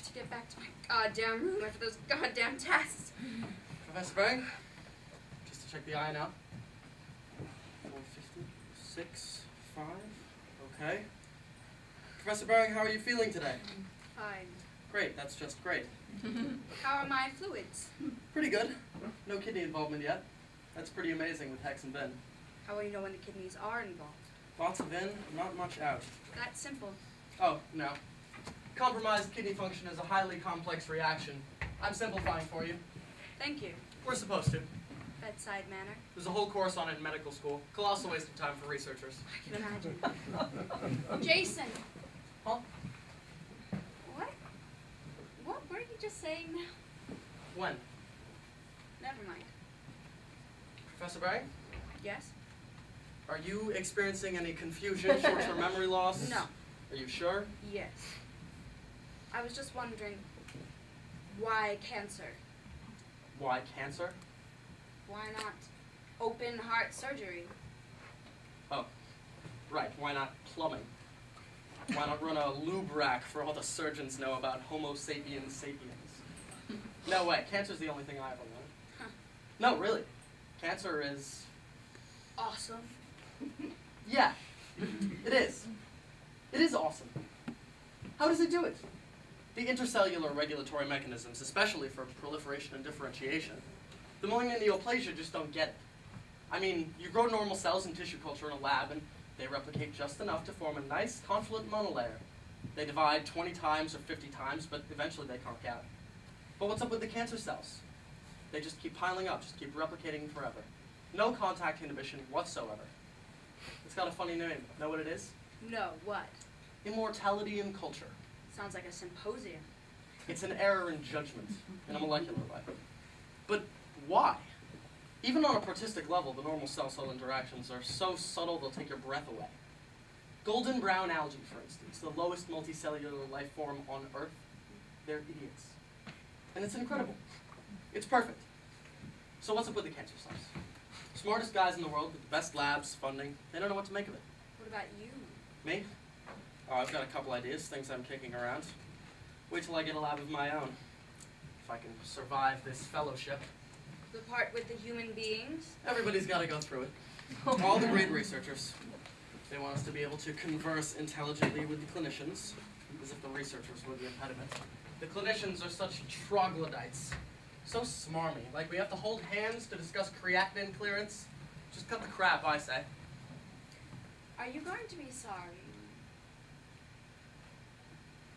to get back to my goddamn room after those goddamn tests. Professor Bang, just to check the eye now. 450, 6, 5, okay. Professor Bang, how are you feeling today? Fine. Great, that's just great. How are my fluids? Pretty good. No kidney involvement yet. That's pretty amazing with Hex and Vin. How will you know when the kidneys are involved? Lots of in, not much out. That's simple. Oh, no. Compromised kidney function is a highly complex reaction. I'm simplifying for you. Thank you. We're supposed to. Bedside manner. There's a whole course on it in medical school. Colossal waste of time for researchers. I can imagine. Jason! Huh? What were you just saying now? When? Never mind. Professor Bang? Yes? Are you experiencing any confusion, short-term memory loss? No. Are you sure? Yes. I was just wondering, why cancer? Why cancer? Why not open heart surgery? Oh, right. Why not plumbing? Why not run a lube rack for all the surgeons know about Homo sapiens sapiens? No way. Cancer's the only thing I ever learned. Huh. No, really. Cancer is... Awesome. Yeah, it is. It is awesome. How does it do it? The intercellular regulatory mechanisms, especially for proliferation and differentiation. The malignant neoplasia just don't get it. I mean, you grow normal cells in tissue culture in a lab, and they replicate just enough to form a nice confluent monolayer. They divide 20 times or 50 times, but eventually they conk out. But what's up with the cancer cells? They just keep piling up, just keep replicating forever. No contact inhibition whatsoever. It's got a funny name. Know what it is? No, what? Immortality in culture. Sounds like a symposium. It's an error in judgment, in a molecular way. But why? Even on a protistic level, the normal cell-cell interactions are so subtle they'll take your breath away. Golden brown algae, for instance, the lowest multicellular life form on Earth, they're idiots. And it's incredible. It's perfect. So what's up with the cancer cells? Smartest guys in the world with the best labs, funding, they don't know what to make of it. What about you? Me? Oh, I've got a couple ideas, things I'm kicking around. Wait till I get a lab of my own. If I can survive this fellowship. The part with the human beings? Everybody's got to go through it. All the great researchers. They want us to be able to converse intelligently with the clinicians, as if the researchers were the impediment. The clinicians are such troglodytes. So smarmy. Like, we have to hold hands to discuss creatinine clearance. Just cut the crap, I say. Are you going to be sorry?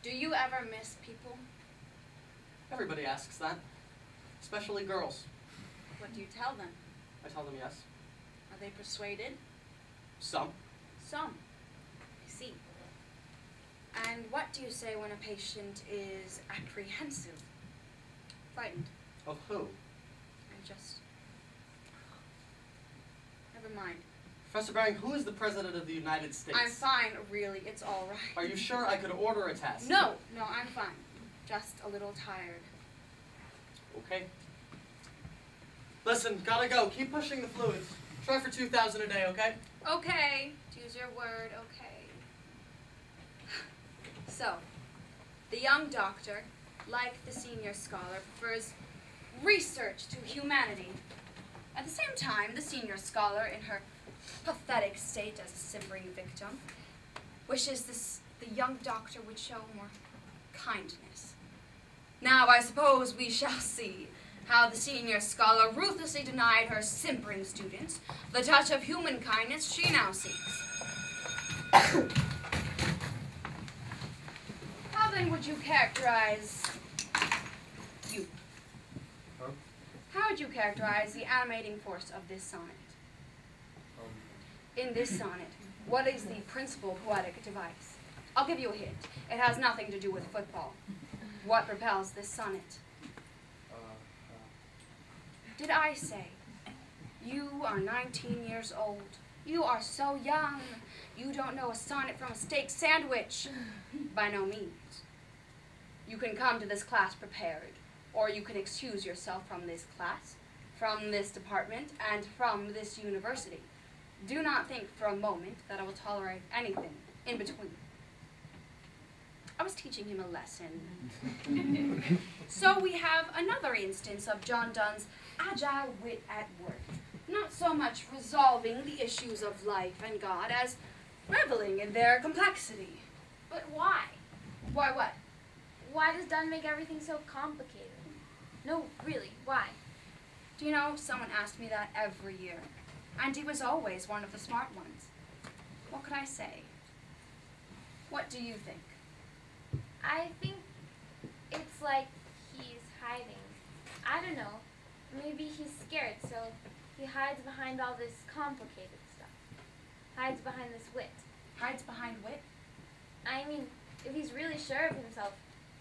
Do you ever miss people? Everybody asks that. Especially girls. What do you tell them? I tell them yes. Are they persuaded? Some. Some. I see. And what do you say when a patient is apprehensive? Frightened? Of who? Never mind. Professor Baring, who is the President of the United States? I'm fine, really. It's all right. Are you sure I could order a test? No, I'm fine. Just a little tired. Okay. Listen, gotta go. Keep pushing the fluids. Try for 2,000 a day, okay? Okay. To use your word, okay. So, the young doctor, like the senior scholar, prefers research to humanity. At the same time, the senior scholar, in her pathetic state as a simpering victim, wishes the young doctor would show more kindness. Now, I suppose we shall see how the senior scholar ruthlessly denied her simpering students the touch of human kindness she now seeks. How then would you characterize you? Huh? How would you characterize the animating force of this sonnet? In this sonnet, what is the principal poetic device? I'll give you a hint. It has nothing to do with football. What propels this sonnet? Did I say, you are 19 years old. You are so young. You don't know a sonnet from a steak sandwich. By no means. You can come to this class prepared, or you can excuse yourself from this class, from this department, and from this university. Do not think for a moment that I will tolerate anything in between. I was teaching him a lesson. So we have another instance of John Donne's agile wit at work. Not so much resolving the issues of life and God as reveling in their complexity. But why? Why what? Why does Donne make everything so complicated? No, really, why? Do you know, someone asked me that every year. And he was always one of the smart ones. What could I say? What do you think? I think it's like he's hiding. I don't know. Maybe he's scared, so he hides behind all this complicated stuff. Hides behind this wit. Hides behind wit? I mean, if he's really sure of himself,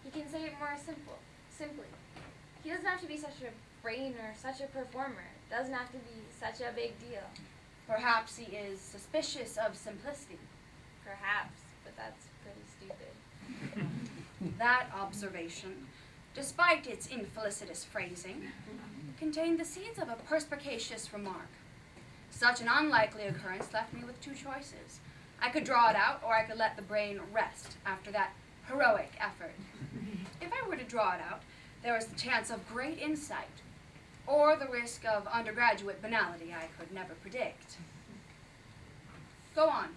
he can say it more simply. He doesn't have to be such a brain or such a performer. It doesn't have to be such a big deal. Perhaps he is suspicious of simplicity. Perhaps, but that's pretty stupid. That observation, despite its infelicitous phrasing, contained the seeds of a perspicacious remark. Such an unlikely occurrence left me with two choices. I could draw it out, or I could let the brain rest after that heroic effort. If I were to draw it out, there was the chance of great insight, or the risk of undergraduate banality I could never predict. Go on.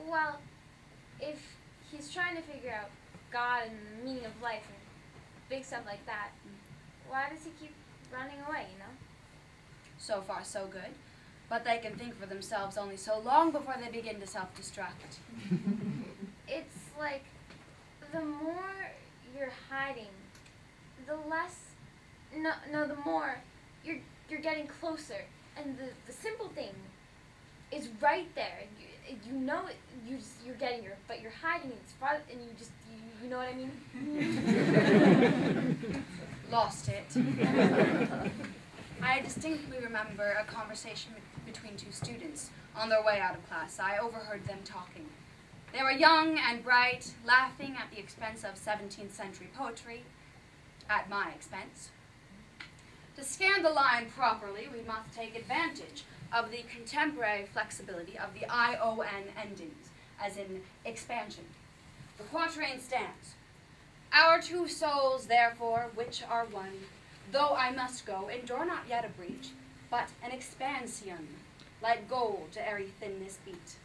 Well, if he's trying to figure out God and the meaning of life and big stuff like that, why does he keep running away, you know? So far, so good. But they can think for themselves only so long before they begin to self-destruct. It's like the more you're hiding, the less, the more you're getting closer. And the simple thing is right there. You know it, you're getting your, but you're hiding it. It's farther, and you know what I mean? Lost it. I distinctly remember a conversation between two students on their way out of class. I overheard them talking. They were young and bright, laughing at the expense of 17th century poetry, at my expense. To scan the line properly, we must take advantage of the contemporary flexibility of the I-O-N endings, as in expansion. The quatrain stands. Our two souls, therefore, which are one, though I must go, endure not yet a breach, but an expansion, like gold to airy thinness beat.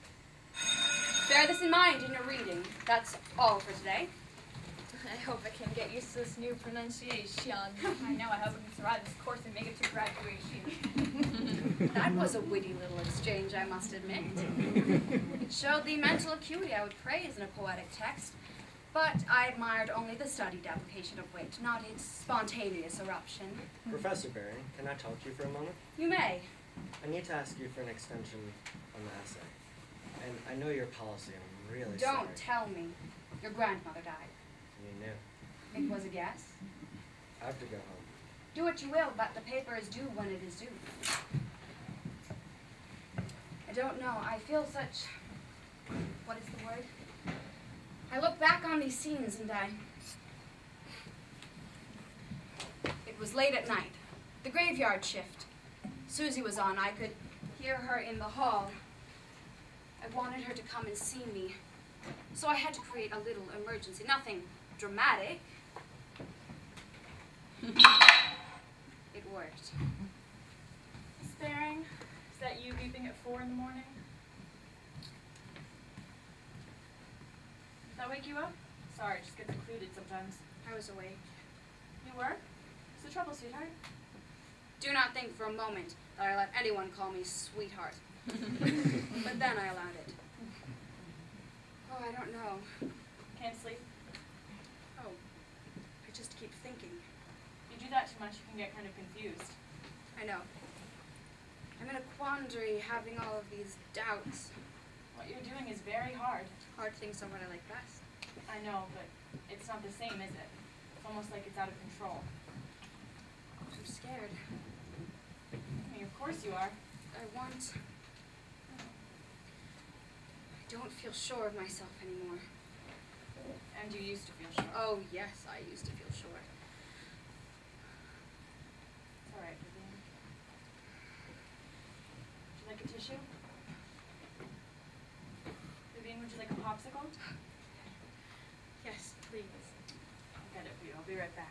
Bear this in mind in your reading. That's all for today. I hope I can get used to this new pronunciation. I know, I hope I can survive this course and make it to graduation. That was a witty little exchange, I must admit. It showed the mental acuity I would praise in a poetic text, but I admired only the studied application of wit, not its spontaneous eruption. Professor Barry, can I talk to you for a moment? You may. I need to ask you for an extension on the essay. And I know your policy, I'm really Don't sorry. tell me. Your grandmother died. You knew. It was a guess. I have to go home. Do what you will, but the paper is due when it is due. I don't know. I feel such... What is the word? I look back on these scenes and It was late at night. The graveyard shift. Susie was on. I could hear her in the hall. I wanted her to come and see me. So I had to create a little emergency. Nothing dramatic. It worked. Miss Baring, is that you beeping at 4 in the morning? Did that wake you up? Sorry, it just gets included sometimes. I was awake. You were? What's the trouble, sweetheart? Do not think for a moment that I let anyone call me sweetheart. But then I allowed it. Oh, I don't know. Can't sleep? Oh, I just keep thinking. If you do that too much, you can get kind of confused. I know. I'm in a quandary having all of these doubts. What you're doing is very hard. Hard things are what I like best. I know, but it's not the same, is it? It's almost like it's out of control. I'm scared. I mean, of course you are. I don't feel sure of myself anymore. And you used to feel sure. Oh, yes, I used to feel sure. It's all right, Vivian. Would you like a tissue? Vivian, would you like a popsicle? right back.